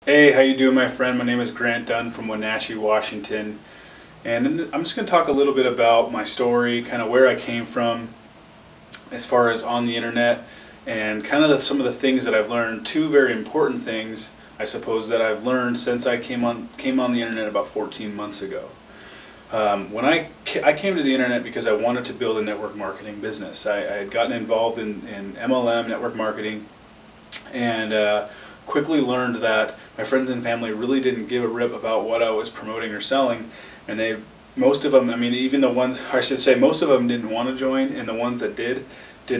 Hey, how you doing, my friend? My name is Grant Dunn from Wenatchee, Washington, and I'm just going to talk a little bit about my story, kind of where I came from as far as on the internet, and kind of some of the things that I've learned. Two very important things, I suppose, that I've learned since I came on the internet about 14 months ago. When I came to the internet because I wanted to build a network marketing business. I had gotten involved in MLM, network marketing, and quickly learned that my friends and family really didn't give a rip about what I was promoting or selling, and most of them, I mean, even the ones, I should say, most of them didn't want to join, and the ones that did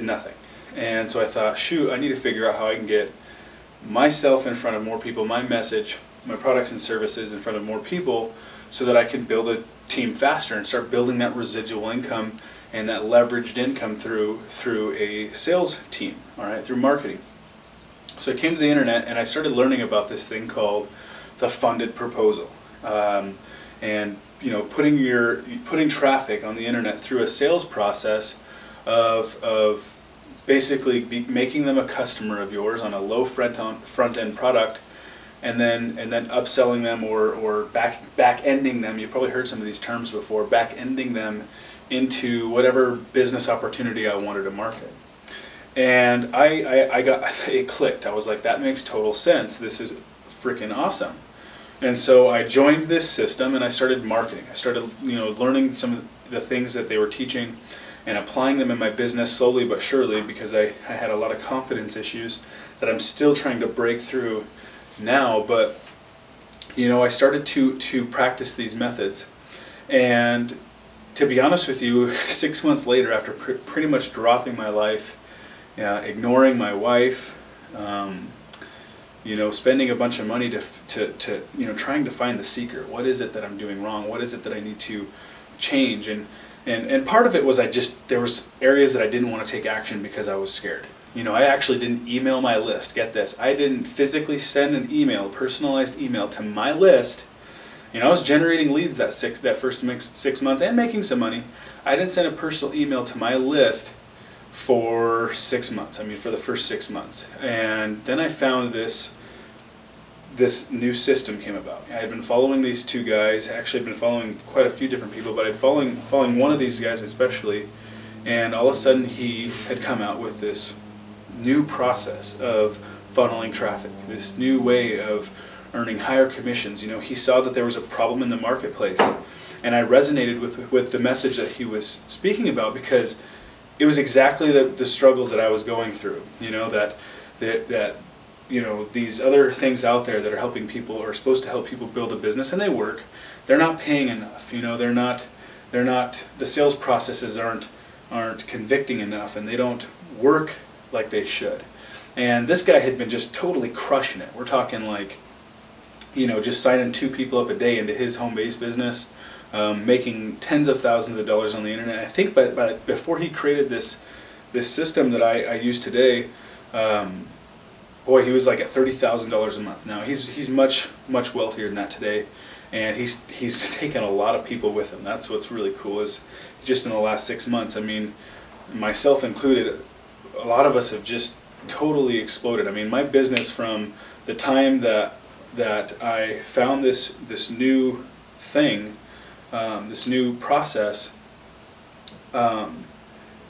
nothing. And so I thought, shoot, I need to figure out how I can get myself in front of more people, my message, my products and services in front of more people, so that I can build a team faster and start building that residual income and that leveraged income through a sales team, all right, through marketing. So I came to the internet and I started learning about this thing called the funded proposal, and putting traffic on the internet through a sales process of basically making them a customer of yours on a low front end product, and then upselling them or back ending them. You've probably heard some of these terms before. Back ending them into whatever business opportunity I wanted to market. And I got, it clicked. I was like, that makes total sense. This is freaking awesome. And so I joined this system and I started marketing. I started, learning some of the things that they were teaching and applying them in my business slowly but surely, because I had a lot of confidence issues that I'm still trying to break through now. But I started to practice these methods. And to be honest with you, 6 months later, after pretty much dropping my life, ignoring my wife, spending a bunch of money to trying to find the secret. What is it that I'm doing wrong? What is it that I need to change? And part of it was there was areas that I didn't want to take action because I was scared. I actually didn't email my list. Get this, I didn't physically send an email, personalized email to my list. I was generating leads that first 6 months and making some money. I didn't send a personal email to my list for 6 months. I mean, for the first 6 months. And then I found this new system came about. I had been following these two guys. Actually, I'd been following quite a few different people, but I'd following one of these guys especially. And all of a sudden, he had come out with this new process of funneling traffic, this new way of earning higher commissions. He saw that there was a problem in the marketplace, and I resonated with the message that he was speaking about, because it was exactly the struggles that I was going through. That these other things out there that are helping people, or are supposed to help people build a business, and they work. They're not paying enough. They're not. The sales processes aren't convicting enough, and they don't work like they should. And this guy had been just totally crushing it. We're talking like, just signing 2 people up a day into his home-based business. Making tens of thousands of dollars on the internet. I think before he created this system that I use today, boy, he was like at $30,000 a month. Now he's much wealthier than that today, and he's taken a lot of people with him. That's what's really cool, is just in the last 6 months. I mean, myself included, a lot of us have just totally exploded. I mean, my business, from the time that I found this new thing, this new process, I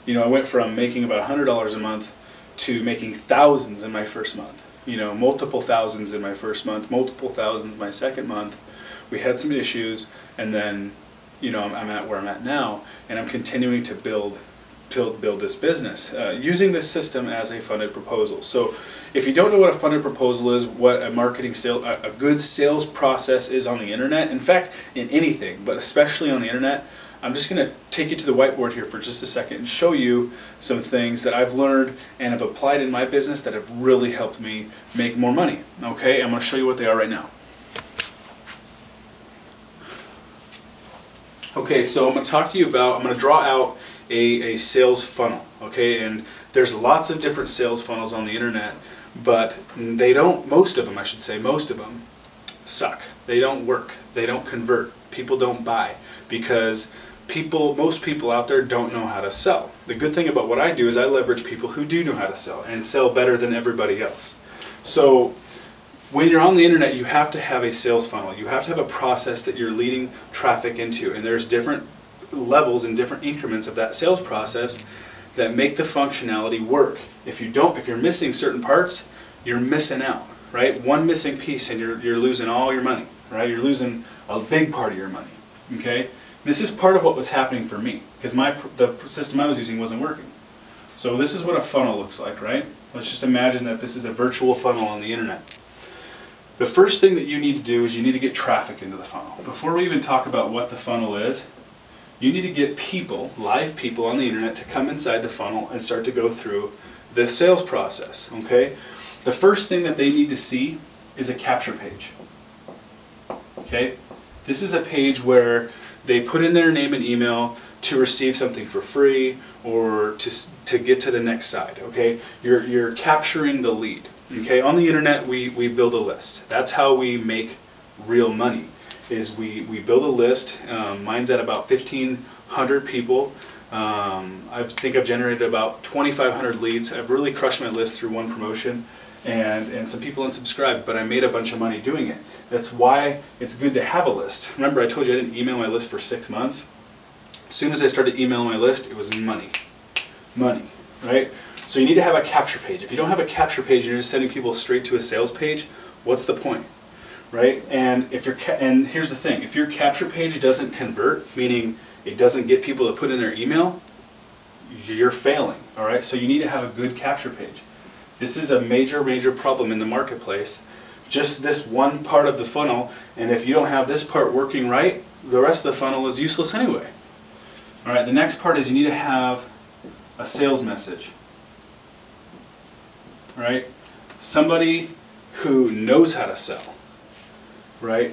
went from making about $100 a month to making thousands in my first month. Multiple thousands in my first month, multiple thousands my second month. We had some issues, and then, I'm at where I'm at now, and I'm continuing to build this business using this system as a funded proposal. So if you don't know what a funded proposal is, what a good sales process is on the internet, in fact, in anything, but especially on the internet, I'm just going to take you to the whiteboard here for just a second and show you some things that I've learned and have applied in my business that have really helped me make more money. Okay, I'm going to show you what they are right now. Okay, so I'm going to draw out a sales funnel, okay, and there's lots of different sales funnels on the internet, but most of them suck. They don't work. They don't convert. People don't buy because most people out there don't know how to sell. The good thing about what I do is I leverage people who do know how to sell and sell better than everybody else. So when you're on the internet, you have to have a sales funnel. You have to have a process that you're leading traffic into, and there's different levels and different increments of that sales process that make the functionality work. If you're missing certain parts, you're missing out, right? One missing piece and you're losing all your money, right? You're losing a big part of your money, okay? This is part of what was happening for me, because the system I was using wasn't working. So this is what a funnel looks like, right? Let's just imagine that this is a virtual funnel on the internet. The first thing that you need to do is you need to get traffic into the funnel. Before we even talk about what the funnel is, you need to get people, live people on the internet, to come inside the funnel and start to go through the sales process, okay? The first thing that they need to see is a capture page, okay? This is a page where they put in their name and email to receive something for free or to get to the next side, okay? You're capturing the lead, okay? On the internet, we build a list. That's how we make real money, is we build a list. Mine's at about 1,500 people. I think I've generated about 2,500 leads. I've really crushed my list through one promotion, and some people unsubscribed, but I made a bunch of money doing it. That's why it's good to have a list. Remember, I told you I didn't email my list for 6 months? As soon as I started emailing my list, it was money. Money, right? So you need to have a capture page. If you don't have a capture page and you're just sending people straight to a sales page, what's the point? Right? And and here's the thing, if your capture page doesn't convert, meaning it doesn't get people to put in their email, you're failing. All right? So you need to have a good capture page. This is a major problem in the marketplace. Just this one part of the funnel, and if you don't have this part working right, the rest of the funnel is useless anyway. All right, the next part is you need to have a sales message. All right? Somebody who knows how to sell. Right?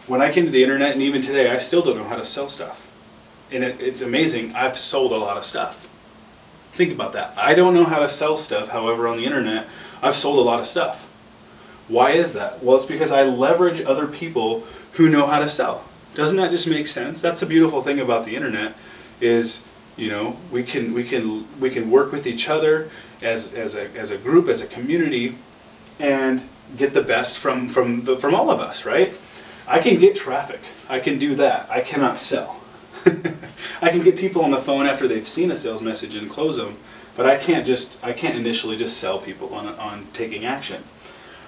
When I came to the internet, and even today, I still don't know how to sell stuff. And it's amazing, I've sold a lot of stuff. Think about that. I don't know how to sell stuff, however, on the internet, I've sold a lot of stuff. Why is that? Well, it's because I leverage other people who know how to sell. Doesn't that just make sense? That's a beautiful thing about the internet, is, you know, we can work with each other as a group, as a community, and get the best from all of us, right? I can get traffic. I can do that. I cannot sell. I can get people on the phone after they've seen a sales message and close them, but I can't initially just sell people on taking action.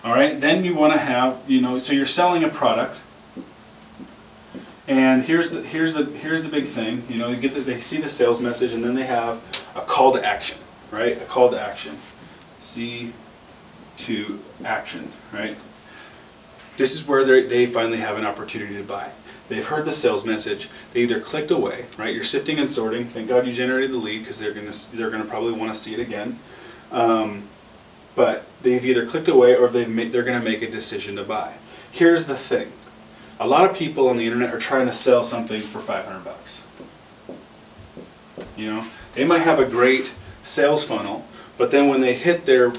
All right? Then you want to have, you know, so you're selling a product. And here's the big thing, you know, they see the sales message, and then they have a call to action, right? A call to action. See to action, right? This is where they finally have an opportunity to buy. They've heard the sales message. They either clicked away, right? You're sifting and sorting. Thank God you generated the lead, because they're gonna probably want to see it again. But they've either clicked away or they're gonna make a decision to buy. Here's the thing: a lot of people on the internet are trying to sell something for 500 bucks. You know, they might have a great sales funnel, but then when they hit their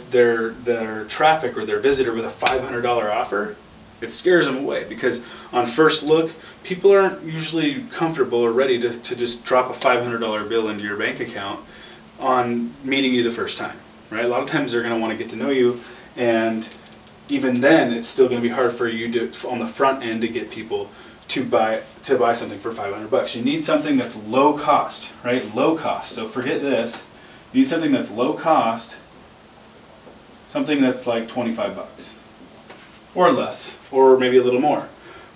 traffic or their visitor with a $500 offer, it scares them away, because on first look, people aren't usually comfortable or ready to just drop a $500 bill into your bank account on meeting you the first time, right? A lot of times they're going to want to get to know you, and even then it's still going to be hard for you to, on the front end, to get people to buy something for 500 bucks. You need something that's low cost, right? Low cost. So forget this. You need something that's low cost, something that's like 25 bucks or less, or maybe a little more.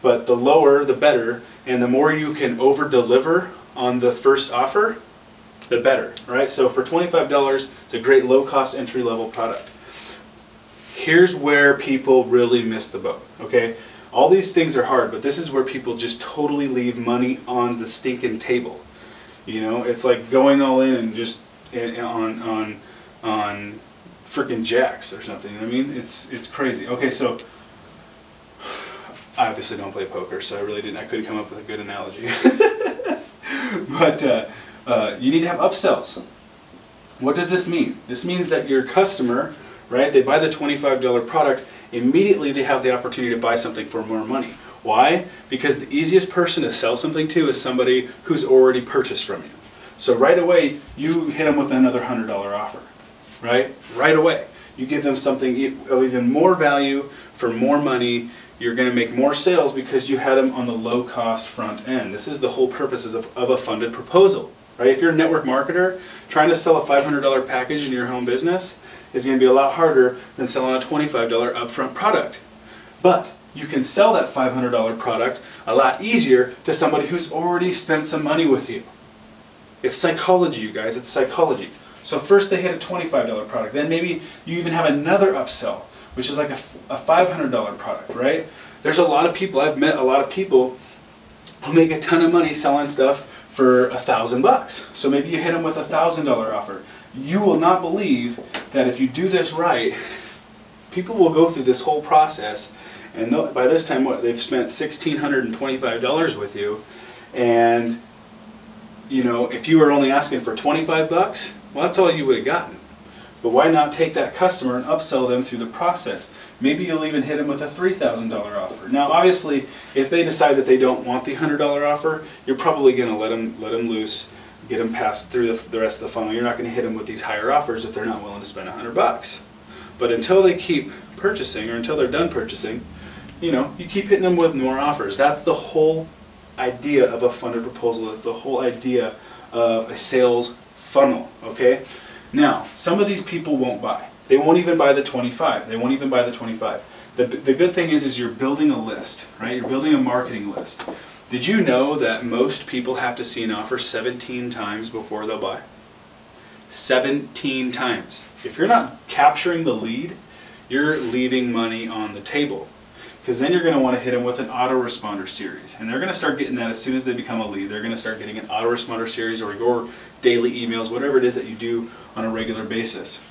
But the lower, the better, and the more you can over deliver on the first offer, the better, right? So for $25, it's a great low cost entry level product. Here's where people really miss the boat, okay? All these things are hard, but this is where people just totally leave money on the stinking table. You know, it's like going all in and just on freaking jacks or something. I mean, it's crazy. Okay, so I obviously don't play poker, so I couldn't come up with a good analogy. But you need to have upsells. What does this mean? This means that your customer, right, they buy the $25 product, immediately they have the opportunity to buy something for more money. Why? Because the easiest person to sell something to is somebody who's already purchased from you. So right away, you hit them with another $100 offer, right? Right away. You give them something of even more value for more money. You're going to make more sales because you had them on the low cost front end. This is the whole purpose of a funded proposal, right? If you're a network marketer, trying to sell a $500 package in your home business is going to be a lot harder than selling a $25 upfront product. But you can sell that $500 product a lot easier to somebody who's already spent some money with you. It's psychology, you guys, it's psychology. So first they hit a $25 product, then maybe you even have another upsell, which is like a $500 product, right? There's a lot of people, I've met a lot of people who make a ton of money selling stuff for $1,000. So maybe you hit them with a $1,000 offer. You will not believe that if you do this right, people will go through this whole process, and by this time, what, they've spent $1,625 with you, and you know, if you were only asking for 25 bucks, well, that's all you would have gotten. But why not take that customer and upsell them through the process? Maybe you'll even hit them with a $3,000 offer. Now, obviously, if they decide that they don't want the $100 offer, you're probably going to let them loose, get them passed through the rest of the funnel. You're not going to hit them with these higher offers if they're not willing to spend 100 bucks. But until they keep purchasing, or until they're done purchasing, you know, you keep hitting them with more offers. That's the whole idea of a funded proposal. That's the whole idea of a sales funnel, okay? Now, some of these people won't buy. They won't even buy the 25. They won't even buy the 25. The good thing is you're building a list, right? You're building a marketing list. Did you know that most people have to see an offer 17 times before they'll buy? 17 times. If you're not capturing the lead, you're leaving money on the table. Because then you're going to want to hit them with an autoresponder series. And they're going to start getting that as soon as they become a lead. They're going to start getting an autoresponder series or your daily emails, whatever it is that you do on a regular basis.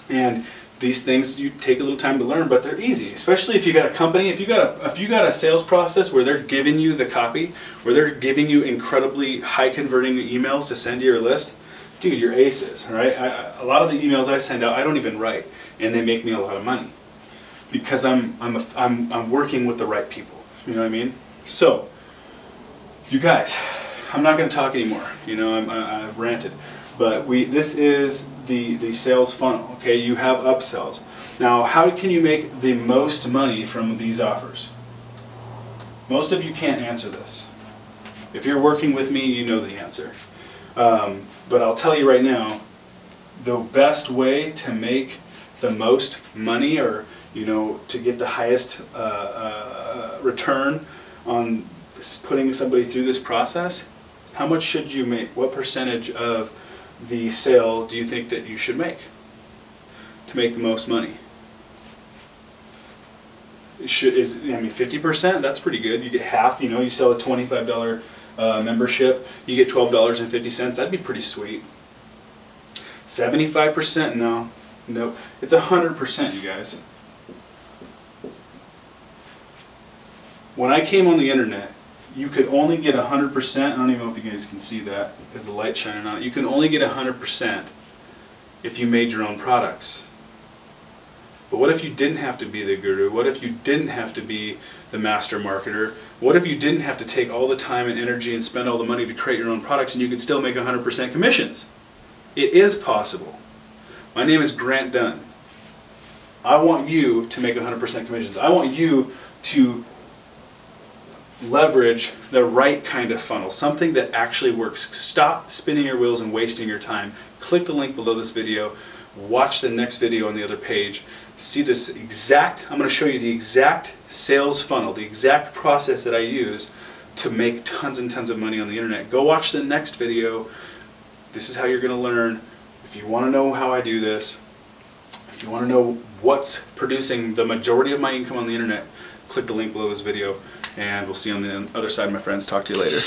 And these things you take a little time to learn, but they're easy. Especially if you got a company, if you got a sales process where they're giving you the copy, where they're giving you incredibly high converting emails to send to your list, dude, you're aces, right? A lot of the emails I send out, I don't even write, and they make me a lot of money. Because I'm working with the right people, you know what I mean? So, you guys, I'm not going to talk anymore. You know, I've ranted, but this is the sales funnel. Okay, you have upsells. Now, how can you make the most money from these offers? Most of you can't answer this. If you're working with me, you know the answer. But I'll tell you right now, the best way to make the most money, or you know, to get the highest return on putting somebody through this process, how much should you make? What percentage of the sale do you think that you should make to make the most money? I mean, 50%? That's pretty good. You get half. You know, you sell a $25 membership, you get $12.50. That'd be pretty sweet. 75%? No, it's 100%, you guys. When I came on the internet, you could only get 100%. I don't even know if you guys can see that because the light's shining on it. You can only get 100% if you made your own products. But what if you didn't have to be the guru? What if you didn't have to be the master marketer? What if you didn't have to take all the time and energy and spend all the money to create your own products and you could still make 100% commissions? It is possible. My name is Grant Dunn. I want you to make 100% commissions. I want you to leverage the right kind of funnel, something that actually works. Stop spinning your wheels and wasting your time. Click the link below this video. Watch the next video on the other page. See this exact, I'm going to show you the exact sales funnel, the exact process that I use to make tons and tons of money on the internet. Go watch the next video. This is how you're going to learn. If you want to know how I do this, if you want to know what's producing the majority of my income on the internet, click the link below this video, and we'll see you on the other side, my friends. Talk to you later.